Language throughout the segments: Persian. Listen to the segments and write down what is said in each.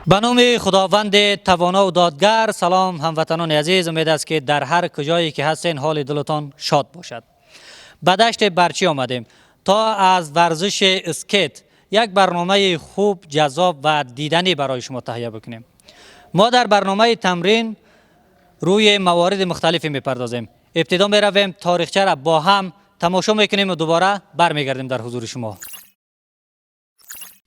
به نام خداوند توانا و دادگر. سلام هموطنان عزیز، امید است که در هر کجایی که هستین حال دلتان شاد باشد. به دشت برچی آمدیم تا از ورزش اسکیت یک برنامه خوب، جذاب و دیدنی برای شما تهیه بکنیم. ما در برنامه تمرین روی موارد مختلفی میپردازیم. ابتدا میرویم تاریخچه را با هم تماشا میکنیم و دوباره برمیگردیم در حضور شما.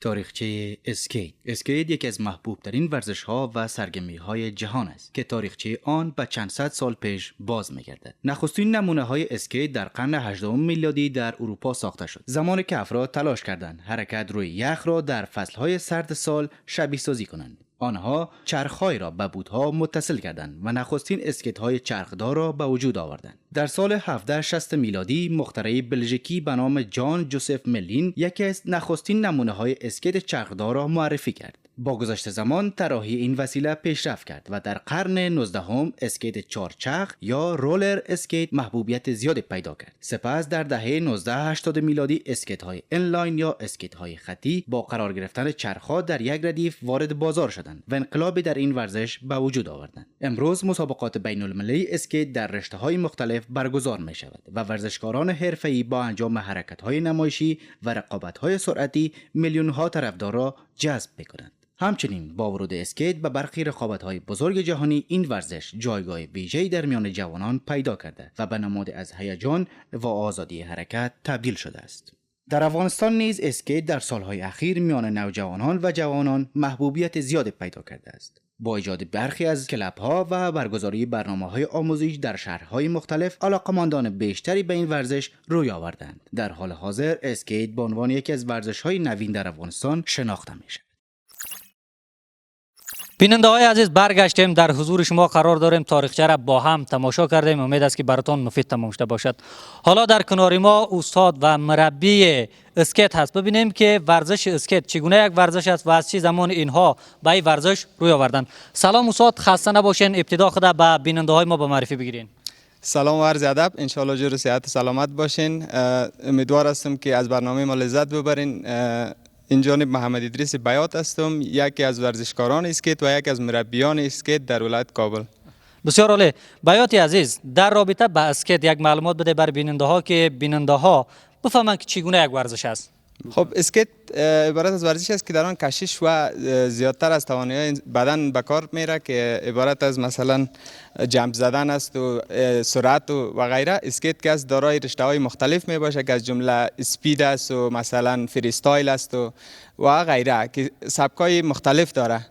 تاریخچه اسکیت یکی از محبوب ترین ورزش ها و سرگرمی های جهان است که تاریخچه آن به چند صد سال پیش باز میگردد. نخستین نمونه های اسکیت در قرن 18 میلادی در اروپا ساخته شد، زمانی که افراد تلاش کردند حرکت روی یخ را در فصل های سرد سال شبیه سازی کنند. آنها چرخ‌های را به بودها متصل کردند و نخستین اسکیت‌های چرخدار را به وجود آوردند. در سال 1760 میلادی مخترع بلژیکی به نام جان جوزف ملین یکی از نخستین نمونه‌های اسکیت چرخدار را معرفی کرد. با گذشت زمان طراحی این وسیله پیشرفت کرد و در قرن 19 اسکیت چهارچرخ یا رولر اسکیت محبوبیت زیادی پیدا کرد. سپس در دهه 1980 میلادی اسکیت‌های اینلاین یا اسکیت‌های خطی با قرار گرفتن چرخ‌ها در یک ردیف وارد بازار شدند و انقلابی در این ورزش به وجود آوردند. امروز مسابقات بین‌المللی اسکیت در رشته‌های مختلف برگزار می‌شود و ورزشکاران حرفه‌ای با انجام حرکت‌های نمایشی و رقابت‌های سرعتی میلیون‌ها طرفدار را جذب می‌کنند. همچنین با ورود اسکیت به برخی رقابت‌های بزرگ جهانی این ورزش جایگاه ویژه‌ای در میان جوانان پیدا کرده و به نماد از هیجان و آزادی حرکت تبدیل شده است. در افغانستان نیز اسکیت در سالهای اخیر میان نوجوانان و جوانان محبوبیت زیادی پیدا کرده است. با ایجاد برخی از کلب‌ها و برگزاری برنامه‌های آموزش در شهرهای مختلف، علاقه‌مندان بیشتری به این ورزش روی آوردند. در حال حاضر اسکیت به عنوان یکی از ورزش‌های نوین در افغانستان شناخته می‌شود. بیننده های عزیز، برگشتیم در حضور شما قرار داریم تاریخچه را با هم تماشا کردیم. امید است که براتون مفید تمام شده باشد. حالا در کنار ما استاد و مربی اسکیت هست. ببینیم که ورزش اسکیت چگونه یک ورزش است و از چه زمان اینها به این ورزش روی آوردن. سلام استاد، خسته نباشین. ابتدا خود به بیننده های ما به معرفی بگیرین. سلام و عرض ادب. ان شاء الله جور صحت سلامت باشین. امیدوار هستم که از برنامه ما لذت ببرین. این جانب محمد ادریس بیات هستم، یکی از ورزشکاران اسکیت و یکی از مربیان اسکیت در ولایت کابل. بسیار عالی. بیات عزیز، در رابطه با اسکیت یک معلومات بده بر بیننده ها که بیننده ها بفهمند که چگونه یک ورزش است. خب اسکیت عبارت از ورزشی است که در آن کشش و زیادتر از توانایی بدن به کار میره، که عبارت از مثلا جمپ زدن است و سرعت و غیره. اسکیت که از دارای رشته‌های مختلف می باشه که از جمله اسپید است و مثلا فری استایل است و غیره که سبکای مختلف داره.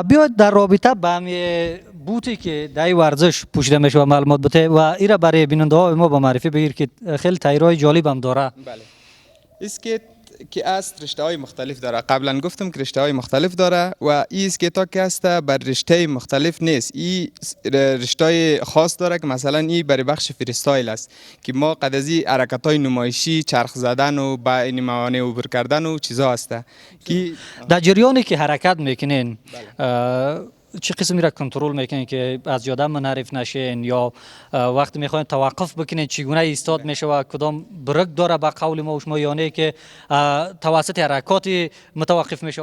بیاید در رابطه با بوتی که در این ورزش پوشیده میشه و معلومات بده و ایرا برای بیننده ها ما با معرفی بگیر که خیلی تایرای جالب هم داره. بله. اسکیت که است رشته های مختلف داره. قبلا گفتم که رشته های مختلف داره و این اسکیت ها که است بر رشته مختلف نیست. این رشته های خاص داره که مثلا این برای بخش فری استایل است که ما قد از این حرکت های نمایشی، چرخ زدن و بین موانع عبور کردن و چیزا است که در جریانی که حرکت میکنین چه قسمی را کنترل میکنین که از جاده منحرف نشین یا وقتی میخواین توقف بکنین چگونه ایستاد میشه و کدام برک داره به قول ما و شما، یعنی که توسط حرکات متوقف میشه؟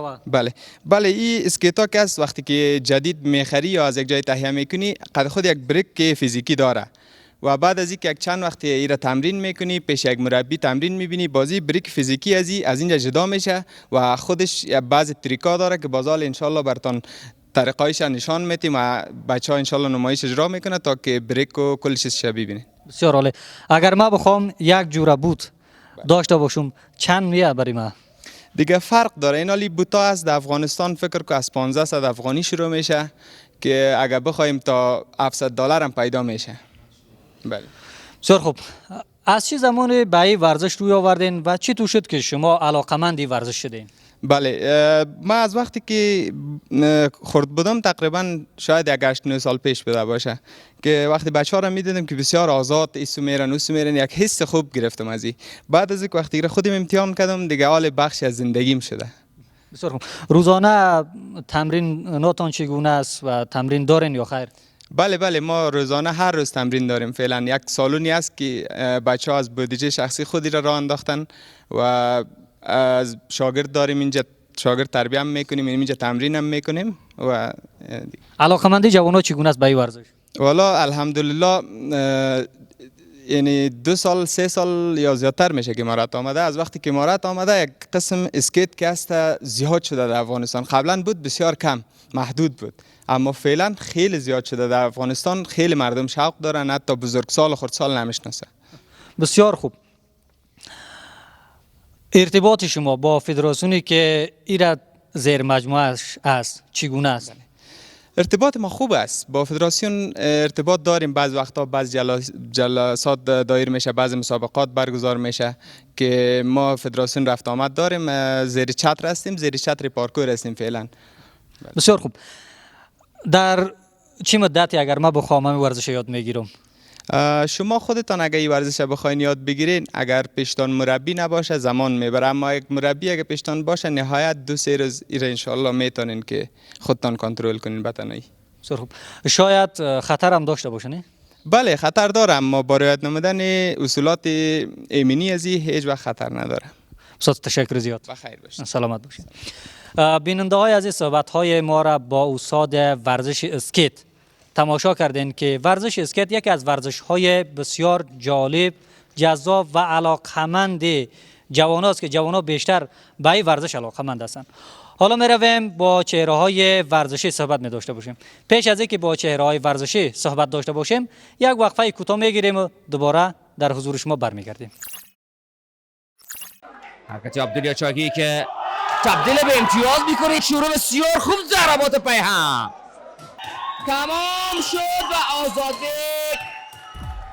بله این اسکیت ها که است وقتی که جدید میخری یا از یک جای تهیه میکنی قد خود یک برک فیزیکی داره و بعد از اینکه یک چند وقتی ایره تمرین میکنی پیش یک مربی تمرین میبینی، بازی بریک فیزیکی از اینجا جدا میشه و خودش بعضی تریکا داره که بازال انشالله براتون طریقایش نشان میتیم و بچه ها انشالله نمایش اجرا میکنه تا که بریک و کل چیزش ببینه. بسیار عالی. اگر ما بخوام یک جوره بوت داشته باشم چند میاد برای ما؟ دیگه فرق داره. این حالی بوتا از افغانستان فکر که از 1500 افغانی شروع میشه که اگر بخوایم تا $700 هم پیدا میشه. بله. بسیار خوب. از چه زمانی به این ورزش روی آوردین و چی تو شد که شما علاقمند این ورزش شدین؟ بله، من از وقتی که خرد بودم تقریبا شاید 8-9 سال پیش بوده باشه که وقتی بچه ها را میدیدم که بسیار آزاد ایسو میرن اوسو میرن، یک حس خوب گرفتم از این. بعد از اینکه وقتی خودم امتحان کردم دیگه حال بخشی از زندگیم شده. بسیار خوب. روزانه تمرین ناتان چگونه است و تمرین دارین یا خیر؟ بله ما روزانه هر روز تمرین داریم. فعلا یک سالونی است که بچه ها از بودجه شخصی خودی را راه انداختن و از شاگرد داریم اینجا، شاگرد تربیت هم میکنیم، اینجا تمرین هم میکنیم و علاقمندی جوانان چگونه است به این ورزش؟ والا الحمدلله یعنی 2 سال 3 سال یا زیادتر میشه که امارات آمده. از وقتی که امارات آمده یک قسم اسکیت که است زیاد شده در افغانستان. قبلا بود بسیار کم محدود بود، اما فعلا خیلی زیاد شده در افغانستان. خیلی مردم شوق دارن، حتی بزرگسال و خردسال نمیشناسه. بسیار خوب. ارتباط شما با فدراسیونی که ایراد زیر مجموعش است چگونه است؟ ارتباط ما خوب است. با فدراسیون ارتباط داریم. بعض وقتا بعض جلسات دایر میشه، بعض مسابقات برگزار میشه که ما فدراسیون رفت آمد داریم. زیر چتر هستیم، زیر چتر پارکور هستیم فعلا. بسیار خوب. در چه مدتی اگر ما بخوام این ورزش یاد میگیرم؟ شما خودتان اگه این ورزش بخواین یاد بگیرین، اگر پیشتان مربی نباشه زمان میبره، اما یک مربی اگه پیشتان باشه نهایت 2-3 روز ایره انشالله میتونین که خودتان کنترل کنین به تنهایی. بسیار خوب. شاید خطر هم داشته باشه نه؟ بله خطر داره، اما با رعایت نمودن اصولات ایمنی از هیچ وقت خطر نداره. بسیار تشکر زیاد. بخیر باشید. سلامت باشید. بیننده های عزیز، صحبت های ما را با استاد ورزش اسکیت تماشا کردین که ورزش اسکیت یکی از ورزش های بسیار جالب، جذاب و علاقمند جوان است که جوان ها بیشتر به این ورزش علاقمند هستند. حالا می رویم با چهره های ورزشی صحبت می داشته باشیم. پیش از اینکه با چهره های ورزشی صحبت داشته باشیم یک وقفه کوتاه می گیریم و دوباره در حضور شما برمیگردیم. حرکت عبدالله چاکی که تبدیل به امتیاز میکنه. شروع بسیار خوب ضربات پیهم تمام شد و آزادی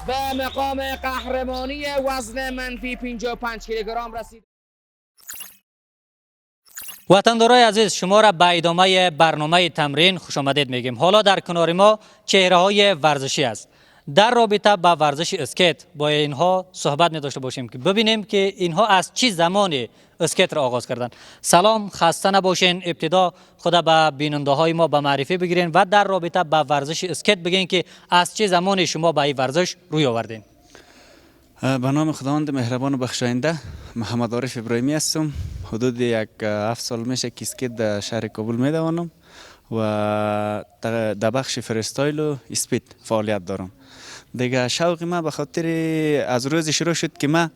به مقام قهرمانی وزن منفی 55 کیلوگرم رسید. وطندارای عزیز، شما را به ادامه برنامه تمرین خوش آمدید میگیم. حالا در کنار ما چهره های ورزشی است. در رابطه با ورزش اسکیت با اینها صحبت می داشته باشیم که ببینیم که اینها از چه زمانی اسکیت را آغاز کردن. سلام، خسته نباشین. ابتدا خدا به بیننده های ما به معرفی بگیرین و در رابطه با ورزش اسکیت بگین که از چه زمانی شما به این ورزش روی آوردین. به نام خداوند مهربان و بخشاینده، محمد عارف ابراهیمی هستم. حدود 7 سال میشه که اسکیت در شهر کابل میدوانم و در بخش فریستایل و اسپید فعالیت دارم. دیگه شوق من به خاطر از روز شروع شد که من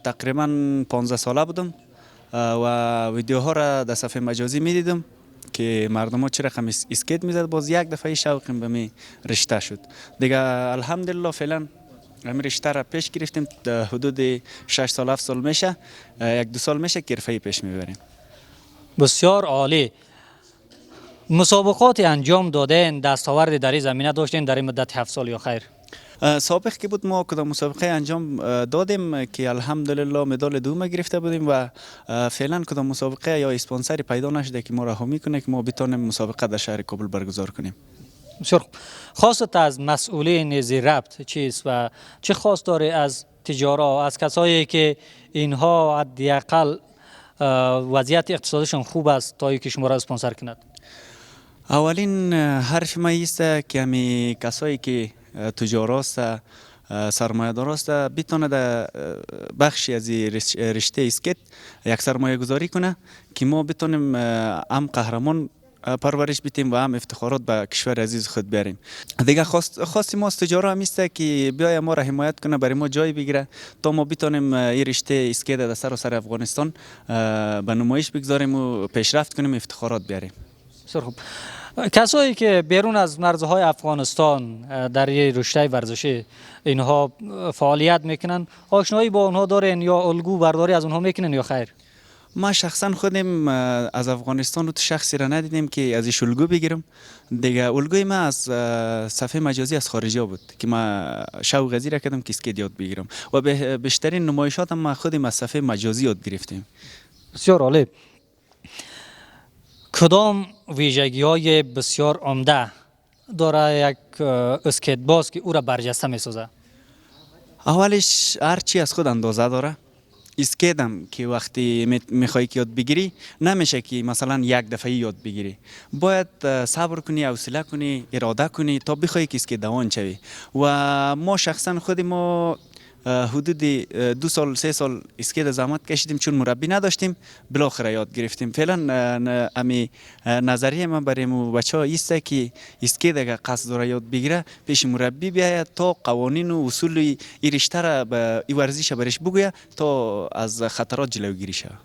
تقریبا 15 ساله بودم و ویدیوها را در صفحه مجازی میدیدم که مردم ها چه رقم اسکیت میزد. باز یک دفعه شوقم به می رشته شد. دیگه الحمدلله فعلا همین رشته را پیش گرفتیم. حدود 6 سال 7 سال میشه، 1-2 سال میشه که حرفه‌ای پیش میبریم. بسیار عالی. مسابقات انجام دادین، دستاورد در این زمینه داشتین در این مدت 7 سال یا خیر؟ سابق که بود ما کدام مسابقه انجام دادیم که الحمدلله مدال دوم گرفته بودیم و فعلا کدام مسابقه یا اسپانسری پیدا نشده که ما رها میکنه که ما بتونیم مسابقه در شهر کابل برگزار کنیم. بسیار خوب. خواست از مسئولین ذی ربط چیست و چه خواست داره از تجارا، از کسایی که اینها حداقل وضعیت اقتصادشون خوب است تا اینکه شما را اسپانسر کند؟ اولین حرف ما است که همی کسایی که تجاراست، سرمایه‌دار است، بتونه در بخشی از رشته اسکیت یک سرمایه گذاری کنه که ما بتونیم هم قهرمان پرورش بدیم و هم افتخارات به کشور عزیز خود بیاریم. دیگه خواست ما از تجارا هم است که بیای ما را حمایت کنه، برای ما جای بگیره تا ما بتونیم این رشته اسکیت در سراسر افغانستان به نمایش بگذاریم و پیشرفت کنیم، افتخارات بیاریم. بسیار خوب. کسایی که بیرون از مرزهای افغانستان در این رشته ورزشی اینها فعالیت میکنن، آشنایی با اونها دارین یا الگو برداری از اونها میکنن یا خیر؟ ما شخصا خودم از افغانستان رو شخصی را ندیدیم که ازش الگو بگیرم. دیگه الگوی ما از صفحه مجازی از خارجی ها بود که ما شوق ازی را کردم که اسکیت یاد بگیرم و بیشترین نمایشات ما خودم از صفحه مجازی یاد گرفتیم. بسیار عالی. کدام ویژگی های بسیار عمده داره یک اسکیت باز که او را برجسته میسازه؟ اولش هر چی از خود اندازه داره. اسکیت هم که وقتی میخوای که یاد بگیری نمیشه که مثلا یک دفعه یاد بگیری، باید صبر کنی، حوصله کنی، اراده کنی تا بخوای که اسکیت دوان شوی. و ما شخصا خود ما حدود 2 سال 3 سال اسکیت زحمت کشیدیم چون مربی نداشتیم، بالاخره یاد گرفتیم. فعلا امی نظریه من برای بچه‌ها ایسته که اسکیت اگر قصد داره یاد بگیره پیش مربی بیاید تا قوانین و اصول این رشته را به این ورزش برش بگوید تا از خطرات جلوگیری شود.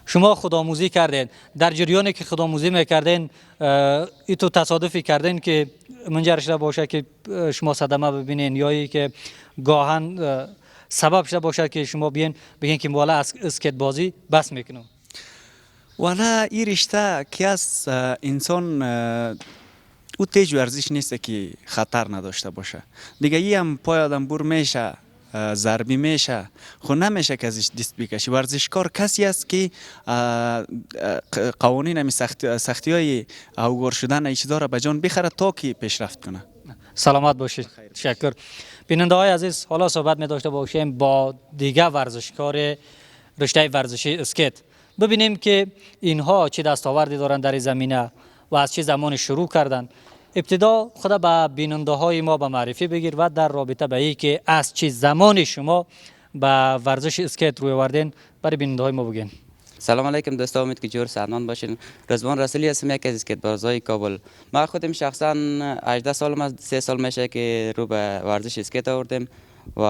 شما خودآموزی کردین، در جریانی که خودآموزی میکردین ای تو تصادفی کردین که منجر شده باشه که شما صدمه ببینین یا ای که گاهن سبب شده باشه که شما بگین که والا از اسکیت بازی بس میکنم؟ والا این رشته که از انسان او تیج ورزش نیست که خطر نداشته باشه. دیگه ای هم پای آدم بور میشه، ضربی میشه، خو نمیشه که ازش دست بکشی. ورزشکار کسی است که قوانین همی سختی های اوگار شدن ایچ داره به جان بخره تا که پیشرفت کنه. سلامت باشید. تشکر. بیننده های عزیز، حالا صحبت می داشته باشیم با دیگه ورزشکار رشته ورزشی اسکیت. ببینیم که اینها چه دستاوردی دارند در این زمینه و از چه زمان شروع کردن. ابتدا خدا به بیننده های ما به معرفی بگیر و در رابطه به این که از چه زمان شما به ورزش اسکیت روی آوردین برای بیننده های ما بگین. سلام علیکم دوستا، امید که جور سعدمند باشین. رضوان رسولی هستم، یک از اسکیت بازای کابل. من خودم شخصا 18 سالم است، 3 سال میشه که رو به ورزش اسکیت آوردم و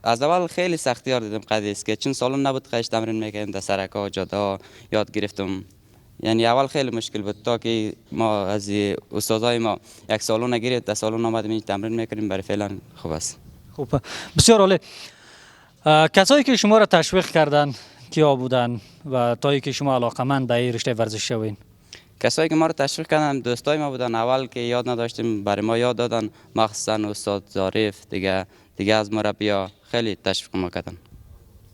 از اول خیلی سختیار دیدم قضیه اسکیت، چون سالم نبود خیلی تمرین میکردم در سرک‌ها جاده ها یاد گرفتم. یعنی اول خیلی مشکل بود تا که ما از استادای ما یک سالون نگیرید، در سالون آمدیم تمرین میکنیم. برای فعلا خوب است. خوب، بسیار عالی. کسایی که شما را تشویق کردن کیا بودن و تا که شما علاقمند به این رشته ورزش شوین؟ کسایی که ما رو تشویق کردن دوستای ما بودن. اول که یاد نداشتیم برای ما یاد دادن، مخصوصا استاد ظریف، دیگه از مربی‌ها خیلی تشویق ما کردن.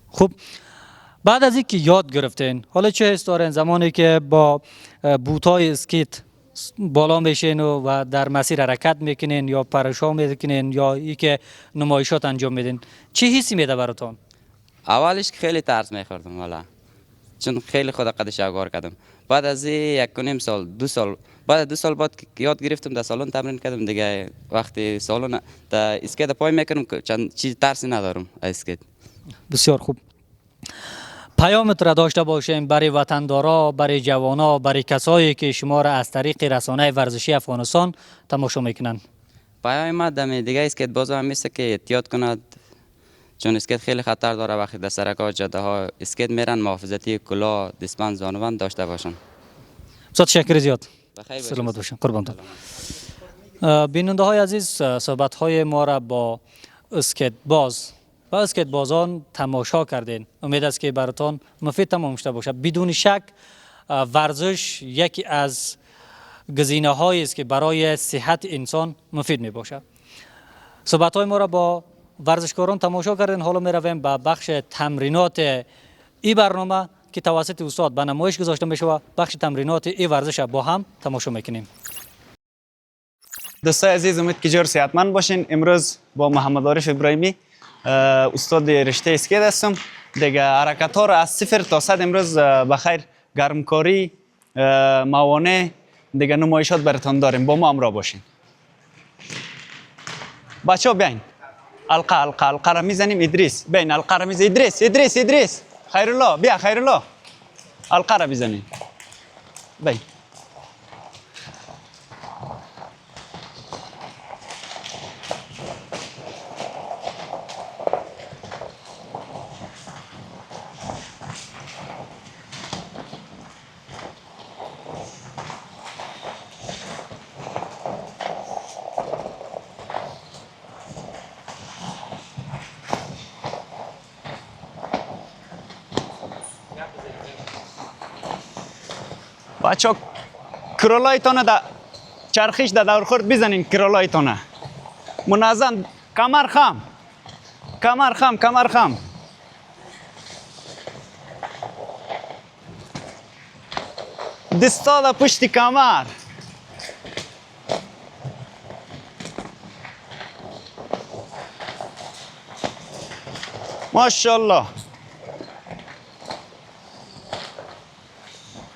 خوب، بعد از اینکه یاد گرفتین حالا چه حس دارین زمانی که با بوت‌های اسکیت بالا میشین و در مسیر حرکت میکنین یا پرشا میکنین یا ای که نمایشات انجام میدین، چه حسی میده براتون؟ اولش که خیلی ترس میخوردم والا، چون خیلی خود قدش اگار کردم. بعد از 1.5 سال 2 سال بعد 2 سال بعد که یاد گرفتم در سالن تمرین کردم دیگه. وقتی سالن در اسکیت پای میکنم چند چیز ترسی ندارم از اسکیت. بسیار خوب. پیامت را داشته باشیم برای وطندارا، برای جوانا، برای کسایی که شما را از طریق رسانه ورزشی افغانستان تماشا میکنن. پیام ما دم دیگه اسکیت باز هم میسته که احتیاط کند، چون اسکیت خیلی خطر داره. وقتی در سرک‌ها جاده ها اسکیت میرن محافظتی کلاه دستبند زانوبند داشته باشن. بسیار تشکر زیاد. بخیر سلامت باشین. قربانتون. بیننده های عزیز، صحبت های ما را با اسکیت باز و اسکیت بازان تماشا کردین. امید است که براتون مفید تمام شده باشه. بدون شک ورزش یکی از گزینه هایی است که برای صحت انسان مفید می باشه. صحبت های ما را با ورزشکاران تماشا کردین. حالا می رویم به بخش تمرینات این برنامه که توسط استاد به نمایش گذاشته می شود. بخش تمرینات این ورزش با هم تماشا میکنیم. دوستای عزیز، امید که جور صحتمند باشین. امروز با محمد عارف ابراهیمی استاد رشته اسکیت هستم. دیگه حرکت ها رو از 0 تا 100 امروز بخیر گرمکاری، موانع، دیگه نمایشات براتون داریم. با ما همراه باشین. بچه‌ها بیاین. القا را میزنیم. ادریس بیاین. القا را میزنیم. ادریس خیرالله بیا. خیرالله القا را بزنین. بیاین. بچه کرولایتانه دا چرخیش دا دور خورد بزنین. کرولایتانه منظم. کمر خم دستا دا پشت کمر. ماشاءالله.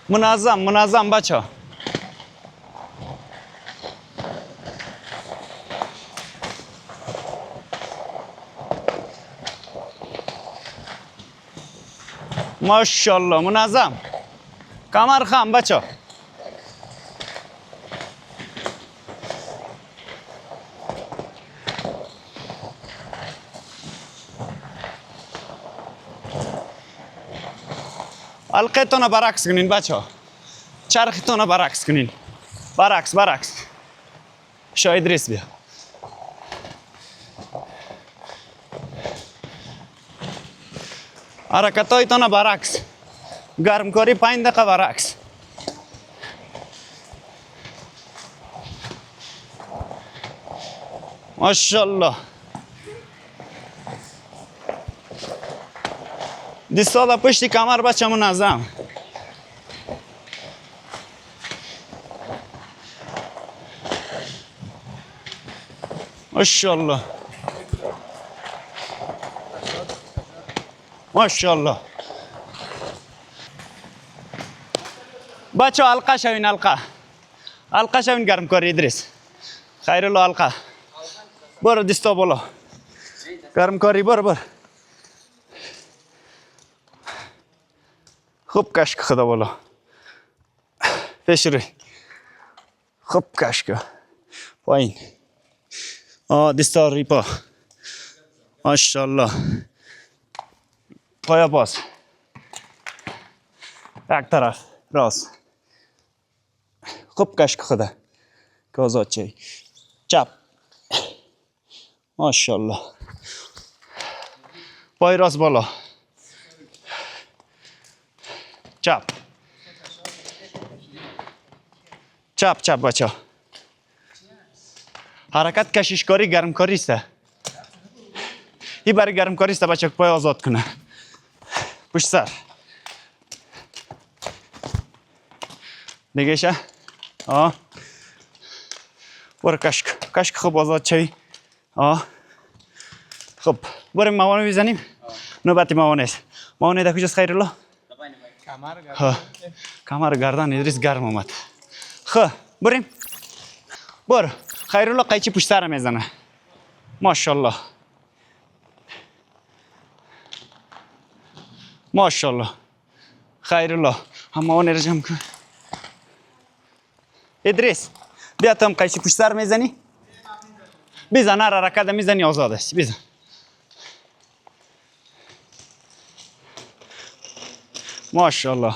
منظم بچه. ماشاءالله منظم. کمر خم بچه. حلقتون برعکس کنین بچه ها. چرختون برعکس کنین. برعکس. شاید ریس بیا. حرکتایتون برعکس. گرمکاری 5 دقیقه برعکس. ماشاءالله. دستا در پشت کمر بچه منظم. ماشاءالله. ماشاءالله. بچه حلقه شوین حلقه شوین گرم کاری ادریس. خیرالله حلقه. برو دستا بالا. گرم کاری برو. خوب کشک خدا بالا. پیش روی. خوب کشک. پایین. دستا روی پا. ماشاءالله. پایا باز. یک طرف راست. خوب کشک خدا که آزاد چی. چپ. ماشاءالله. پای راست بالا. چپ بچه. حرکت کشیشکاری گرمکاری است. این برای گرمکاری است بچه. پای آزاد کنه. پشت سر. دیگه شه. برو کشک خوب آزاد شوی. خب بریم موانع بزنیم. نوبتی موانع است. موانع در کجاست خیرالله؟ کمر گردن ادریس گرم آمد. بریم. برو. خیرالله قیچی پشت سر میزنه. ماشاءالله. ماشاءالله. خیرالله. هم موانع را جمع کن. ادریس بیا تو هم قیچی پشت سر میزنی؟ بزن. هر حرکت میزنی آزاد است. بزن. ماشاءالله.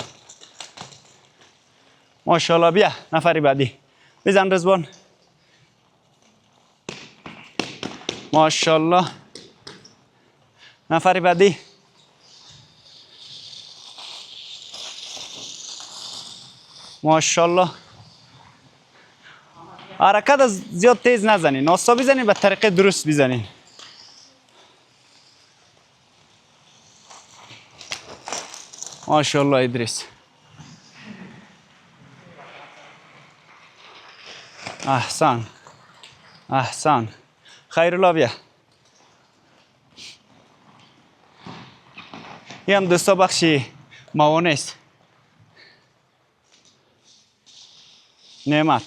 ماشاءالله. بیا نفری بعدی. بزن رزوان. ماشاءالله. نفری بعدی. ماشاءالله. حرکت زیاد تیز نزنین. آستا بزنین به طریقه درست بزنین. ماشاءالله ادریس. احسان. خیرالله بیا. این هم دوستا بخشی موانع است. نعمت.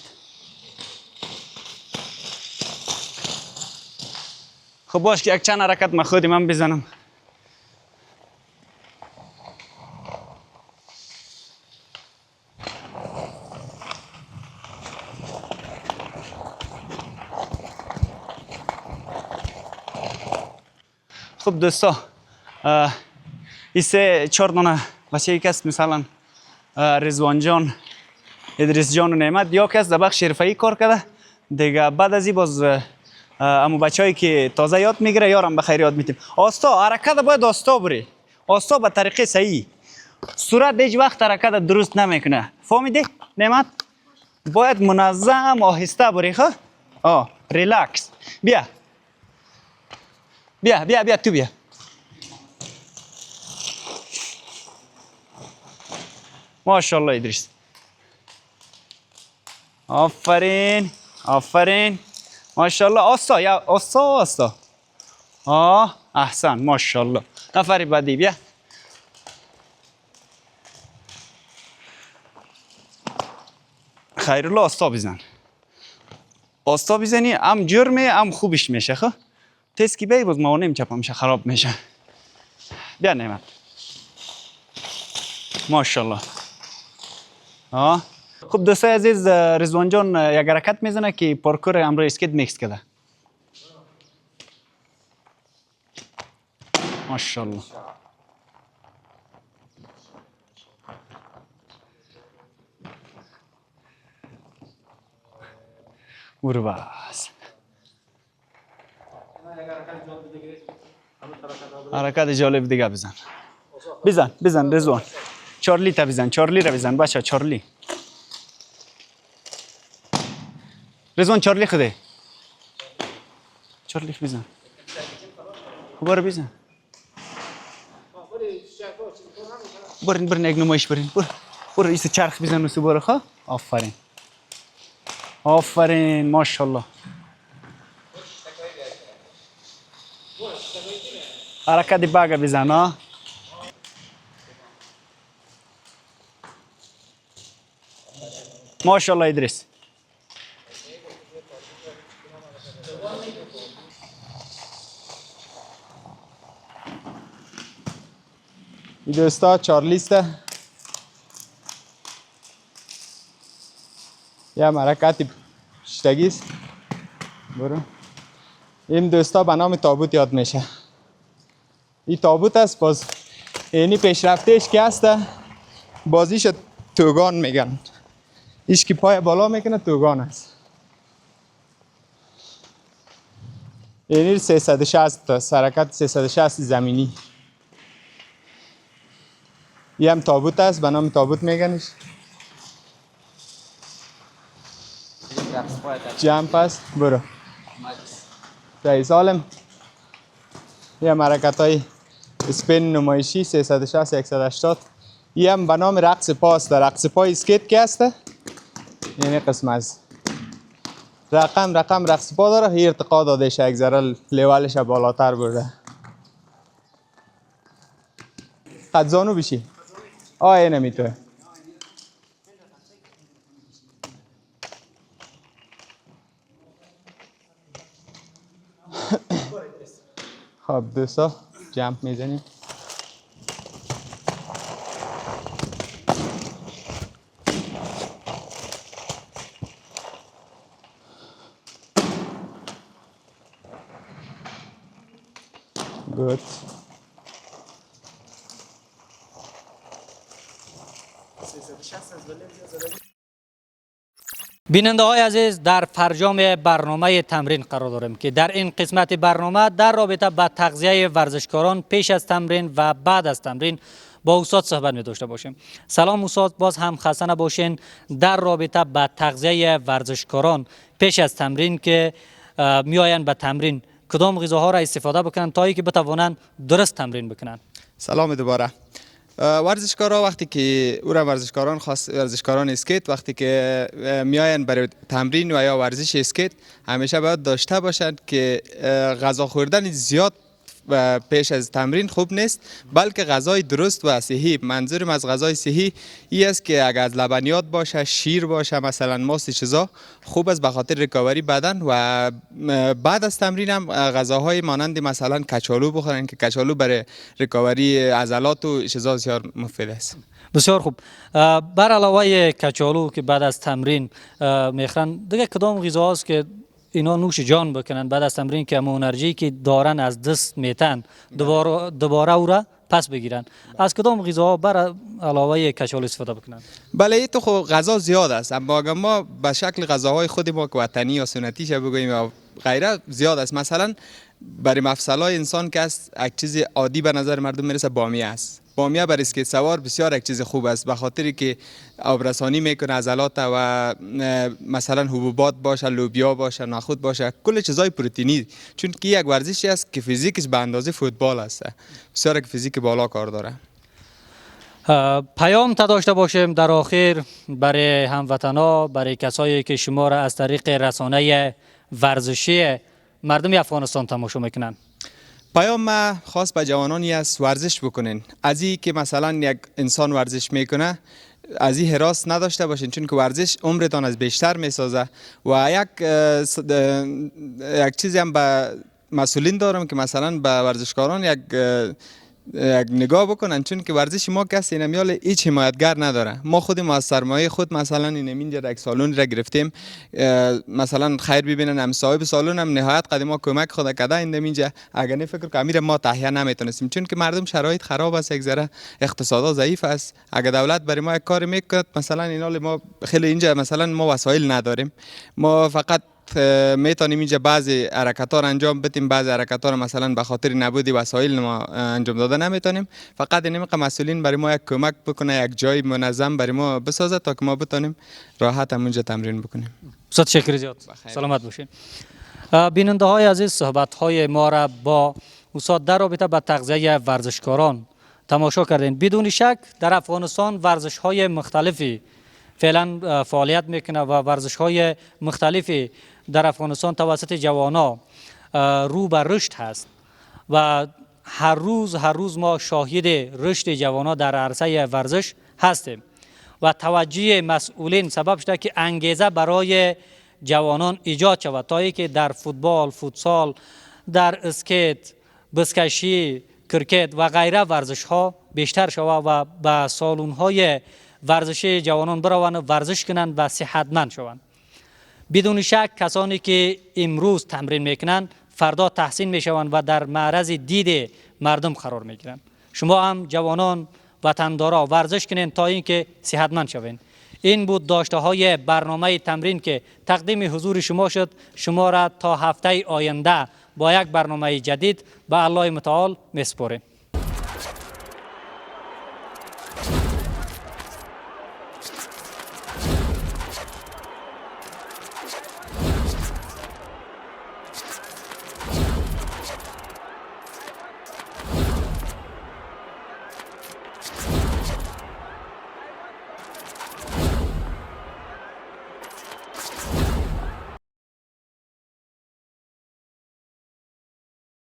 خب باش که یک چند حرکت من خودی من بزنم. خب دوستا این 3-4 دانه بچه کس مثلا رضوان جان، ادریس جان و نعمت یا کس در بخش حرفه‌ای کار کرده دیگه. بعد از این باز امو بچه‌ای که تازه یاد میگیره یارم بخیر یاد میتیم. آستا حرکت باید آستا بری. آستا به طریقه صحیح. صورت هیچ وقت حرکت درست نمیکنه. فهمیدی نعمت؟ باید منظم آهسته بری. ریلکس. بیا تو بیا. ماشاءالله ادریس. آفرین. ماشاءالله. آستا. احسن. ماشاءالله. نفری بعدی بیا. خیرالله آستا بزنی هم جرمه هم خوبش میشه. تیز که بی باز موانع چپا میشه خراب میشه. بیا نعمت. ماشاءالله. خب دوستای عزیز، رضوان جان یک حرکت میزنه که پارکور امروز اسکیت میکس کرده. ماشاءالله. برو بس. حرکت جالب دیگه بزن. بزن رضوان. چارلی تا بزن، چارلی را بزن بچه، چارلی. رضوان چارلی خده. چارلی بزن. برو بزن. برین یک نمایش برین. برو ایست چرخ بزن و سو خواه. آفرین ماشاءالله. حرکت باگه بزن ها. ماشاءالله ادریس. این دوستا چارلیسته. یه حرکت شتگیست. برو. این دوستا به نام تابوت یاد میشه. این تابوت است، باز اینی پیشرفتهش که هسته بازیش توگان میگن. ایش که پای بالا میکنه توگان است. اینی 360 تا حرکت 360 زمینی. یه هم تابوت است، به نام تابوت میگنش. جمپ است. برو رئیس عالم. یه حرکت های اسپین نمایشی 360 180. یه هم به نام رقص پا است. رقص پای اسکیت که هسته یعنی قسم از رقم رقص پا داره. هی ارتقا داده شه، یک ذره لیولش بالاتر برده. قد زانو بشی. اینه نمیتونه. خب دوستا جمپ میزنیم. گود. بیننده های عزیز، در فرجام برنامه تمرین قرار داریم که در این قسمت برنامه در رابطه با تغذیه ورزشکاران پیش از تمرین و بعد از تمرین با استاد صحبت می داشته باشیم. سلام استاد، باز هم خسته نباشین. در رابطه با تغذیه ورزشکاران پیش از تمرین که می آیند به تمرین، کدام غذاها را استفاده بکنن تا اینکه بتوانند درست تمرین بکنن؟ سلام دوباره. ورزشکارا وقتی که ورزشکاران خاص ورزشکاران اسکیت وقتی که میاین برای تمرین و یا ورزش اسکیت همیشه باید داشته باشند که غذا خوردن زیاد پیش از تمرین خوب نیست، بلکه غذای درست و صحی. منظورم از غذای صحی این است که اگر از لبنیات باشه، شیر باشه، مثلا ماست، چیزا خوب است به خاطر ریکاوری بدن. و بعد از تمرین هم غذاهای مانند مثلا کچالو بخورن که کچالو برای ریکاوری عضلات و چیزا بسیار مفید است. بسیار خوب. بر علاوه کچالو که بعد از تمرین میخورن، دیگه کدام غذاست که اینا نوش جان بکنن بعد از تمرین که همون انرژی که دارن از دست میتن دوباره او را پس بگیرن؟ از کدام غذاها بر علاوه کچالو استفاده بکنن؟ بله این تو خب غذا زیاد است، اما اگر ما به شکل غذاهای خود ما که وطنی یا سنتی شه بگوییم یا غیره زیاد است. مثلا برای مفصلای انسان که است یک چیز عادی به نظر مردم میرسه بامیه است. بامیه برای اسکیت سوار بسیار یک چیز خوب است به خاطری که آبرسانی میکنه عضلات و مثلا حبوبات باشه، لوبیا باشه، نخود باشه، کل چیزای پروتئینی، چون که یک ورزشی است که فیزیکش به اندازه فوتبال است. بسیار یک فیزیک بالا کار داره. پیام تا داشته باشیم در آخر برای هموطنا، برای کسایی که شما را از طریق رسانه ورزشی مردم افغانستان تماشا میکنن. پیام ما خاص به جوانانی است ورزش بکنین. از این که مثلا یک انسان ورزش میکنه از این حراس نداشته باشین، چون که ورزش عمرتان از بیشتر میسازه. و یک چیزی هم به مسئولین دارم که مثلا به ورزشکاران یک یک نگاه بکنن، چون که ورزش ما کسی نمیال هیچ حمایتگر نداره. ما خودیم از سرمایه خود مثلا اینجا یک سالن را گرفتیم، مثلا خیر ببینن هم صاحب سالن هم نهایت قدیم کمک خود کرده اینجا. اگر نه فکر کنم ما تهیه نمیتونستیم، چون که مردم شرایط خراب است، یک ذره اقتصاد ضعیف است. اگر دولت برای ما یک کار میکرد، مثلا اینا ما خیلی اینجا مثلا ما وسایل نداریم، ما فقط میتونیم اینجا بعضی حرکت‌ها را انجام بدیم، بعضی حرکت‌ها را مثلا به خاطر نبودی وسایل ما انجام داده نمیتونیم. فقط اینم که مسئولین برای ما یک کمک بکنه، یک جای منظم برای ما بسازه تا که ما بتونیم راحت همونجا تمرین بکنیم. بسیار شکر زیاد. سلامت باشین. بیننده های عزیز، صحبت های ما را با استاد در رابطه با تغذیه ورزشکاران تماشا کردین. بدون شک در افغانستان ورزش های مختلفی فعلا فعالیت میکنه و ورزش های مختلفی در افغانستان توسط جوانا رو به رشد هست و هر روز ما شاهد رشد جوانا در عرصه ورزش هستیم و توجه مسئولین سبب شده که انگیزه برای جوانان ایجاد شود تا اینکه در فوتبال، فوتسال، در اسکیت، بزکشی، کرکت و غیره ورزش ها بیشتر شود و به سالن های ورزشی جوانان بروند و ورزش کنند و صحتمند شوند. بدون شک کسانی که امروز تمرین میکنند فردا تحسین میشوند و در معرض دید مردم قرار میگیرند. شما هم جوانان وطندارا ورزش کنین تا اینکه صحتمند شوین. این بود داشته های برنامه تمرین که تقدیم حضور شما شد. شما را تا هفته آینده با یک برنامه جدید به الله متعال میسپاریم.